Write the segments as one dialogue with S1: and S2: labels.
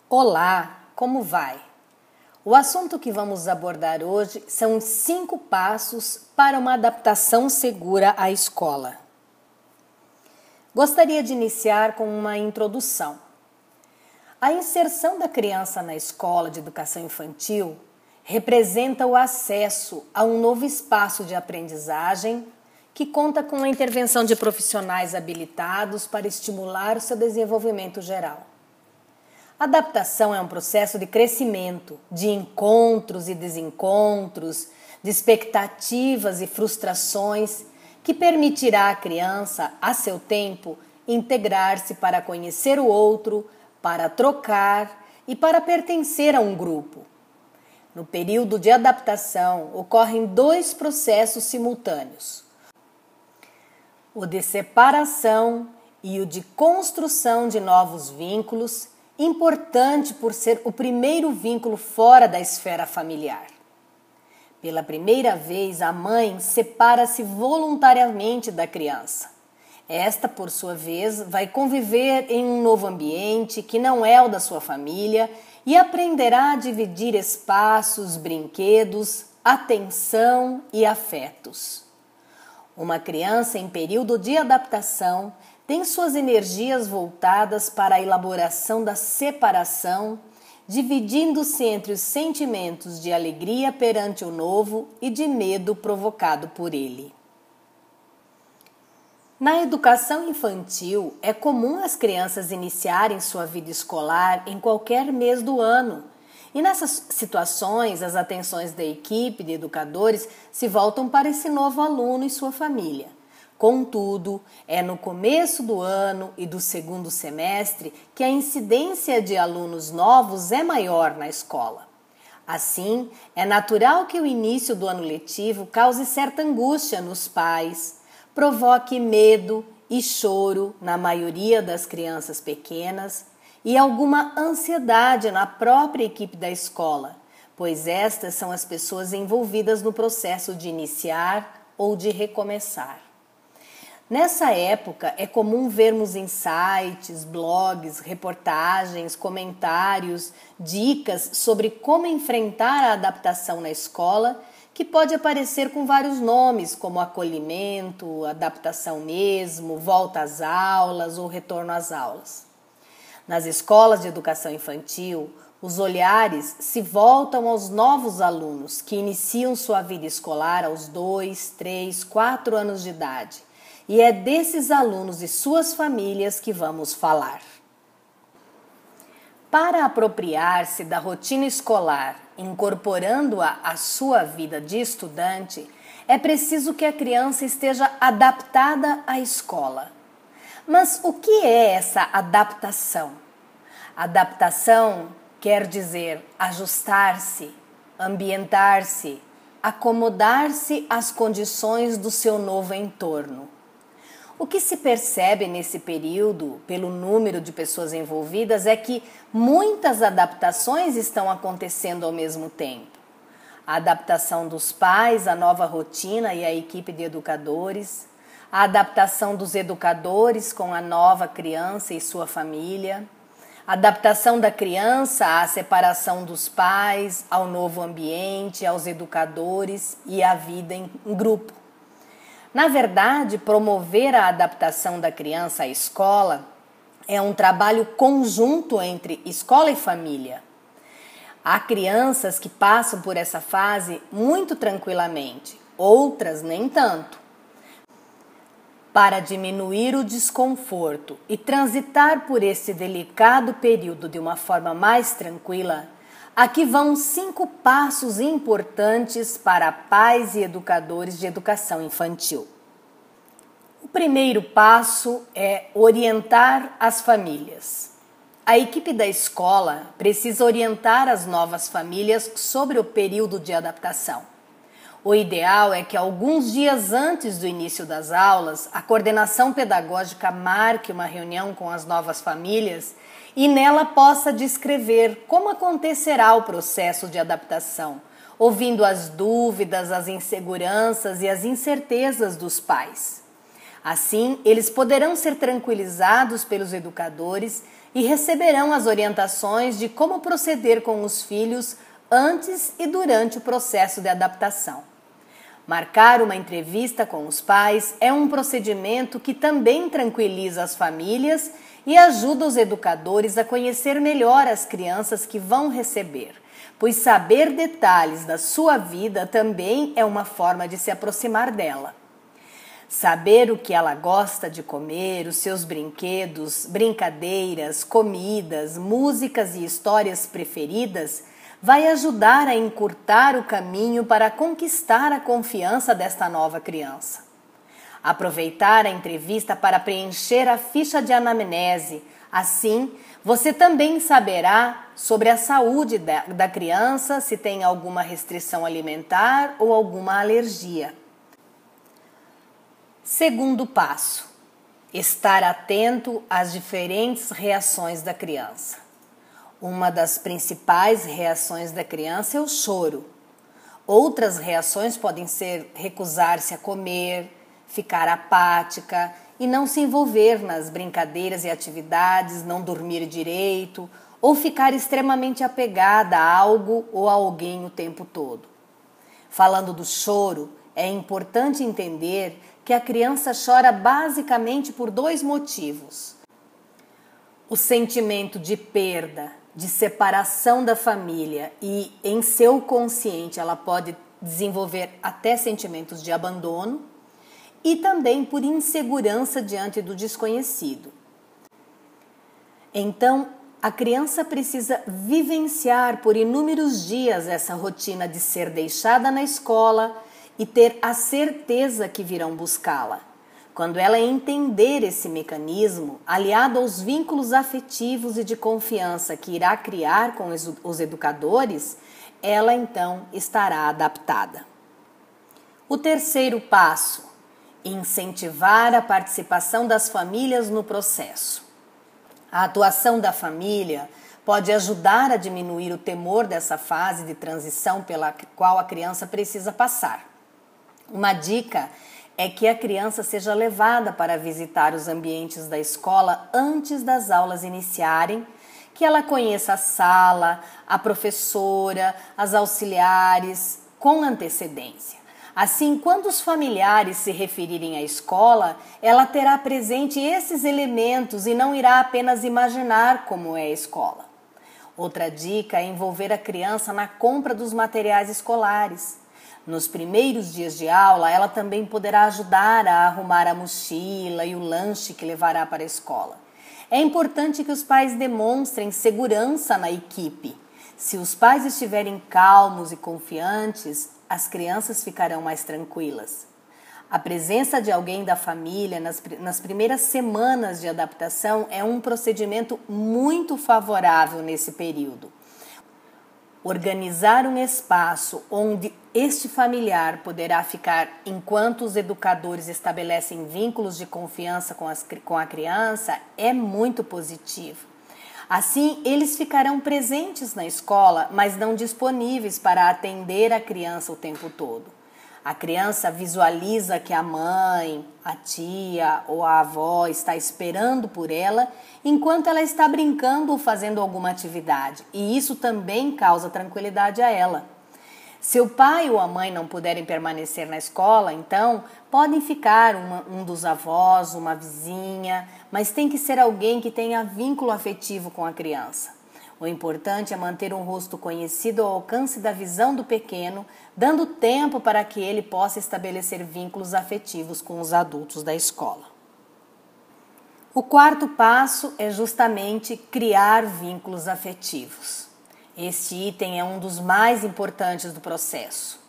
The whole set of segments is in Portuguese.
S1: Olá, como vai? O assunto que vamos abordar hoje são os 5 passos para uma adaptação segura à escola. Gostaria de iniciar com uma introdução. A inserção da criança na escola de educação infantil representa o acesso a um novo espaço de aprendizagem que conta com a intervenção de profissionais habilitados para estimular o seu desenvolvimento geral. A adaptação é um processo de crescimento, de encontros e desencontros, de expectativas e frustrações, que permitirá à criança, a seu tempo, integrar-se para conhecer o outro, para trocar e para pertencer a um grupo. No período de adaptação, ocorrem 2 processos simultâneos: o de separação e o de construção de novos vínculos, importante por ser o primeiro vínculo fora da esfera familiar. Pela primeira vez, a mãe separa-se voluntariamente da criança. Esta, por sua vez, vai conviver em um novo ambiente que não é o da sua família e aprenderá a dividir espaços, brinquedos, atenção e afetos. Uma criança em período de adaptação tem suas energias voltadas para a elaboração da separação, dividindo-se entre os sentimentos de alegria perante o novo e de medo provocado por ele. Na educação infantil, é comum as crianças iniciarem sua vida escolar em qualquer mês do ano. E nessas situações, as atenções da equipe de educadores se voltam para esse novo aluno e sua família. Contudo, é no começo do ano e do segundo semestre que a incidência de alunos novos é maior na escola. Assim, é natural que o início do ano letivo cause certa angústia nos pais, provoque medo e choro na maioria das crianças pequenas e alguma ansiedade na própria equipe da escola, pois estas são as pessoas envolvidas no processo de iniciar ou de recomeçar. Nessa época, é comum vermos em sites, blogs, reportagens, comentários, dicas sobre como enfrentar a adaptação na escola, que pode aparecer com vários nomes, como acolhimento, adaptação mesmo, volta às aulas ou retorno às aulas. Nas escolas de educação infantil, os olhares se voltam aos novos alunos que iniciam sua vida escolar aos 2, 3, 4 anos de idade. E é desses alunos e suas famílias que vamos falar. Para apropriar-se da rotina escolar, incorporando-a à sua vida de estudante, é preciso que a criança esteja adaptada à escola. Mas o que é essa adaptação? Adaptação quer dizer ajustar-se, ambientar-se, acomodar-se às condições do seu novo entorno. O que se percebe nesse período, pelo número de pessoas envolvidas, é que muitas adaptações estão acontecendo ao mesmo tempo. A adaptação dos pais à nova rotina e à equipe de educadores, a adaptação dos educadores com a nova criança e sua família, a adaptação da criança à separação dos pais, ao novo ambiente, aos educadores e à vida em grupo. Na verdade, promover a adaptação da criança à escola é um trabalho conjunto entre escola e família. Há crianças que passam por essa fase muito tranquilamente, outras nem tanto. Para diminuir o desconforto e transitar por esse delicado período de uma forma mais tranquila, aqui vão 5 passos importantes para pais e educadores de educação infantil. O primeiro passo é orientar as famílias. A equipe da escola precisa orientar as novas famílias sobre o período de adaptação. O ideal é que alguns dias antes do início das aulas, a coordenação pedagógica marque uma reunião com as novas famílias e nela possa descrever como acontecerá o processo de adaptação, ouvindo as dúvidas, as inseguranças e as incertezas dos pais. Assim, eles poderão ser tranquilizados pelos educadores e receberão as orientações de como proceder com os filhos antes e durante o processo de adaptação. Marcar uma entrevista com os pais é um procedimento que também tranquiliza as famílias e ajuda os educadores a conhecer melhor as crianças que vão receber, pois saber detalhes da sua vida também é uma forma de se aproximar dela. Saber o que ela gosta de comer, os seus brinquedos, brincadeiras, comidas, músicas e histórias preferidas vai ajudar a encurtar o caminho para conquistar a confiança desta nova criança. Aproveitar a entrevista para preencher a ficha de anamnese. Assim, você também saberá sobre a saúde da criança, se tem alguma restrição alimentar ou alguma alergia. Segundo passo: estar atento às diferentes reações da criança. Uma das principais reações da criança é o choro. Outras reações podem ser recusar-se a comer, ficar apática e não se envolver nas brincadeiras e atividades, não dormir direito ou ficar extremamente apegada a algo ou a alguém o tempo todo. Falando do choro, é importante entender que a criança chora basicamente por 2 motivos: o sentimento de perda, de separação da família, e em seu consciente ela pode desenvolver até sentimentos de abandono, e também por insegurança diante do desconhecido. Então, a criança precisa vivenciar por inúmeros dias essa rotina de ser deixada na escola e ter a certeza que virão buscá-la. Quando ela entender esse mecanismo, aliado aos vínculos afetivos e de confiança que irá criar com os educadores, ela então estará adaptada. O terceiro passo: incentivar a participação das famílias no processo. A atuação da família pode ajudar a diminuir o temor dessa fase de transição pela qual a criança precisa passar. Uma dica é que a criança seja levada para visitar os ambientes da escola antes das aulas iniciarem, que ela conheça a sala, a professora, as auxiliares com antecedência. Assim, quando os familiares se referirem à escola, ela terá presente esses elementos e não irá apenas imaginar como é a escola. Outra dica é envolver a criança na compra dos materiais escolares. Nos primeiros dias de aula, ela também poderá ajudar a arrumar a mochila e o lanche que levará para a escola. É importante que os pais demonstrem segurança na equipe. Se os pais estiverem calmos e confiantes, as crianças ficarão mais tranquilas. A presença de alguém da família nas primeiras semanas de adaptação é um procedimento muito favorável nesse período. Organizar um espaço onde este familiar poderá ficar enquanto os educadores estabelecem vínculos de confiança com a criança é muito positivo. Assim, eles ficarão presentes na escola, mas não disponíveis para atender a criança o tempo todo. A criança visualiza que a mãe, a tia ou a avó está esperando por ela enquanto ela está brincando ou fazendo alguma atividade, e isso também causa tranquilidade a ela. Se o pai ou a mãe não puderem permanecer na escola, então podem ficar um dos avós, uma vizinha, mas tem que ser alguém que tenha vínculo afetivo com a criança. O importante é manter um rosto conhecido ao alcance da visão do pequeno, dando tempo para que ele possa estabelecer vínculos afetivos com os adultos da escola. O quarto passo é justamente criar vínculos afetivos. Este item é um dos mais importantes do processo.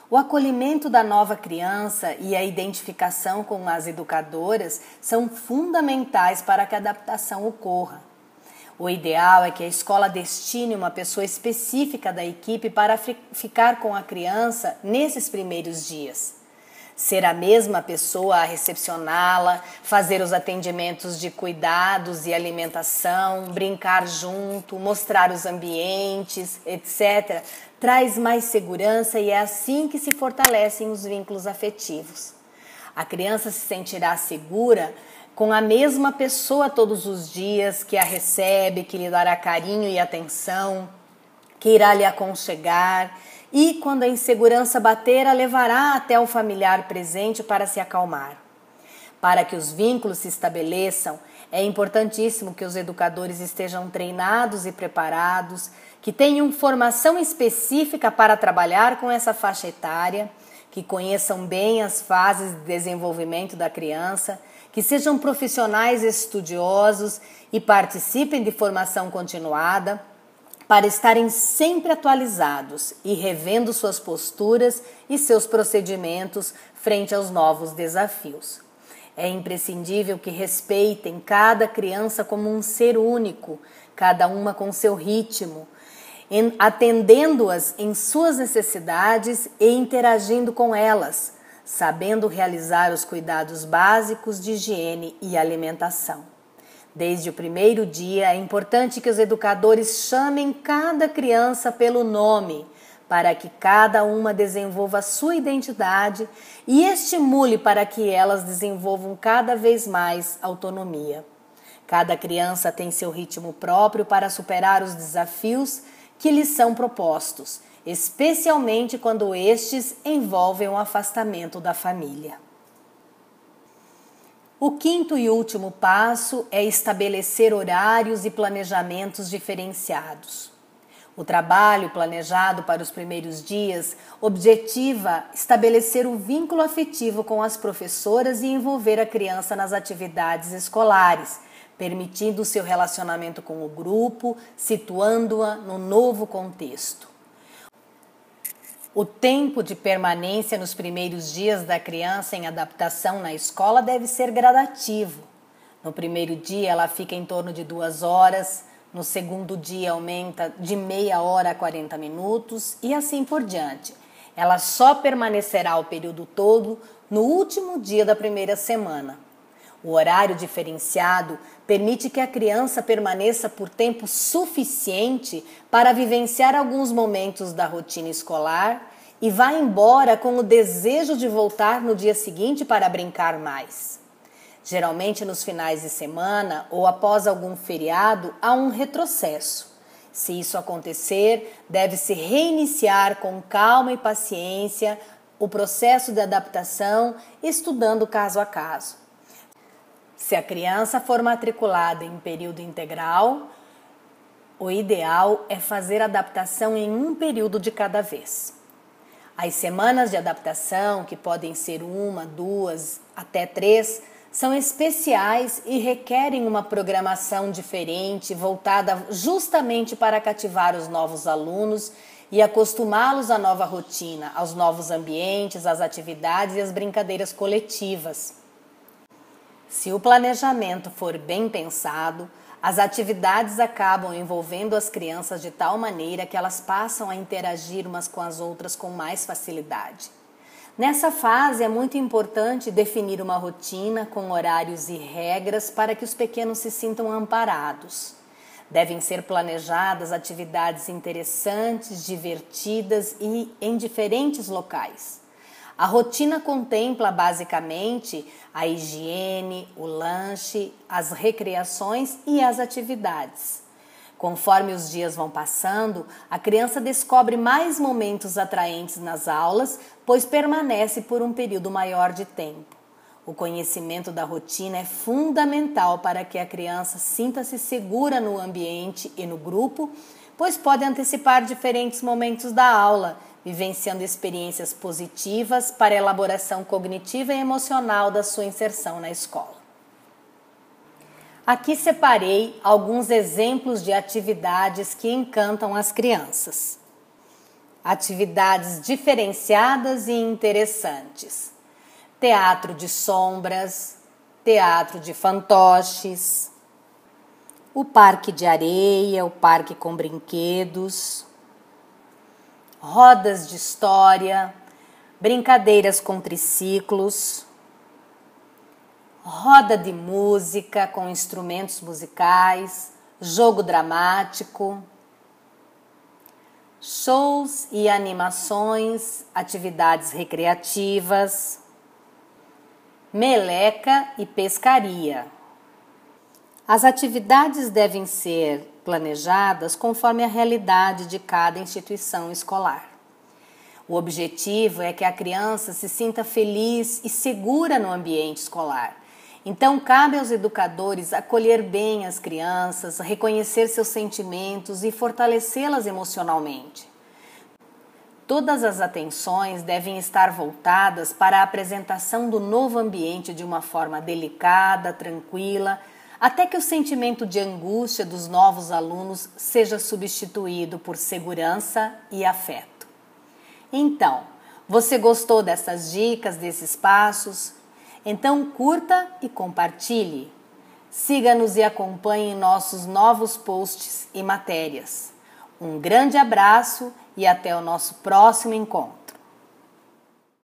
S1: O acolhimento da nova criança e a identificação com as educadoras são fundamentais para que a adaptação ocorra. O ideal é que a escola destine uma pessoa específica da equipe para ficar com a criança nesses primeiros dias. Ser a mesma pessoa a recepcioná-la, fazer os atendimentos de cuidados e alimentação, brincar junto, mostrar os ambientes, etc., traz mais segurança e é assim que se fortalecem os vínculos afetivos. A criança se sentirá segura com a mesma pessoa todos os dias, que a recebe, que lhe dará carinho e atenção, que irá lhe aconchegar e, quando a insegurança bater, a levará até o familiar presente para se acalmar. Para que os vínculos se estabeleçam, é importantíssimo que os educadores estejam treinados e preparados, que tenham formação específica para trabalhar com essa faixa etária, que conheçam bem as fases de desenvolvimento da criança, que sejam profissionais estudiosos e participem de formação continuada, para estarem sempre atualizados e revendo suas posturas e seus procedimentos frente aos novos desafios. É imprescindível que respeitem cada criança como um ser único, cada uma com seu ritmo, atendendo-as em suas necessidades e interagindo com elas, sabendo realizar os cuidados básicos de higiene e alimentação. Desde o primeiro dia, é importante que os educadores chamem cada criança pelo nome, para que cada uma desenvolva a sua identidade e estimule para que elas desenvolvam cada vez mais autonomia. Cada criança tem seu ritmo próprio para superar os desafios que lhes são propostos, especialmente quando estes envolvem o afastamento da família. O quinto e último passo é estabelecer horários e planejamentos diferenciados. O trabalho planejado para os primeiros dias objetiva estabelecer o vínculo afetivo com as professoras e envolver a criança nas atividades escolares, permitindo o seu relacionamento com o grupo, situando-a no novo contexto. O tempo de permanência nos primeiros dias da criança em adaptação na escola deve ser gradativo. No primeiro dia, ela fica em torno de 2 horas, no segundo dia aumenta de meia hora a 40 minutos e assim por diante. Ela só permanecerá o período todo no último dia da primeira semana. O horário diferenciado permite que a criança permaneça por tempo suficiente para vivenciar alguns momentos da rotina escolar e vá embora com o desejo de voltar no dia seguinte para brincar mais. Geralmente nos finais de semana ou após algum feriado há um retrocesso. Se isso acontecer, deve-se reiniciar com calma e paciência o processo de adaptação, estudando caso a caso. Se a criança for matriculada em período integral, o ideal é fazer a adaptação em um período de cada vez. As semanas de adaptação, que podem ser 1, 2, até 3, são especiais e requerem uma programação diferente, voltada justamente para cativar os novos alunos e acostumá-los à nova rotina, aos novos ambientes, às atividades e às brincadeiras coletivas. Se o planejamento for bem pensado, as atividades acabam envolvendo as crianças de tal maneira que elas passam a interagir umas com as outras com mais facilidade. Nessa fase é muito importante definir uma rotina com horários e regras para que os pequenos se sintam amparados. Devem ser planejadas atividades interessantes, divertidas e em diferentes locais. A rotina contempla basicamente a higiene, o lanche, as recreações e as atividades. Conforme os dias vão passando, a criança descobre mais momentos atraentes nas aulas, pois permanece por um período maior de tempo. O conhecimento da rotina é fundamental para que a criança sinta-se segura no ambiente e no grupo, pois pode antecipar diferentes momentos da aula, vivenciando experiências positivas para a elaboração cognitiva e emocional da sua inserção na escola. Aqui separei alguns exemplos de atividades que encantam as crianças. Atividades diferenciadas e interessantes. Teatro de sombras, teatro de fantoches, o parque de areia, o parque com brinquedos, rodas de história, brincadeiras com triciclos, roda de música com instrumentos musicais, jogo dramático, shows e animações, atividades recreativas, meleca e pescaria. As atividades devem ser planejadas conforme a realidade de cada instituição escolar. O objetivo é que a criança se sinta feliz e segura no ambiente escolar. Então, cabe aos educadores acolher bem as crianças, reconhecer seus sentimentos e fortalecê-las emocionalmente. Todas as atenções devem estar voltadas para a apresentação do novo ambiente de uma forma delicada, tranquila, até que o sentimento de angústia dos novos alunos seja substituído por segurança e afeto. Então, você gostou dessas dicas, desses passos? Então curta e compartilhe. Siga-nos e acompanhe nossos novos posts e matérias. Um grande abraço e até o nosso próximo encontro.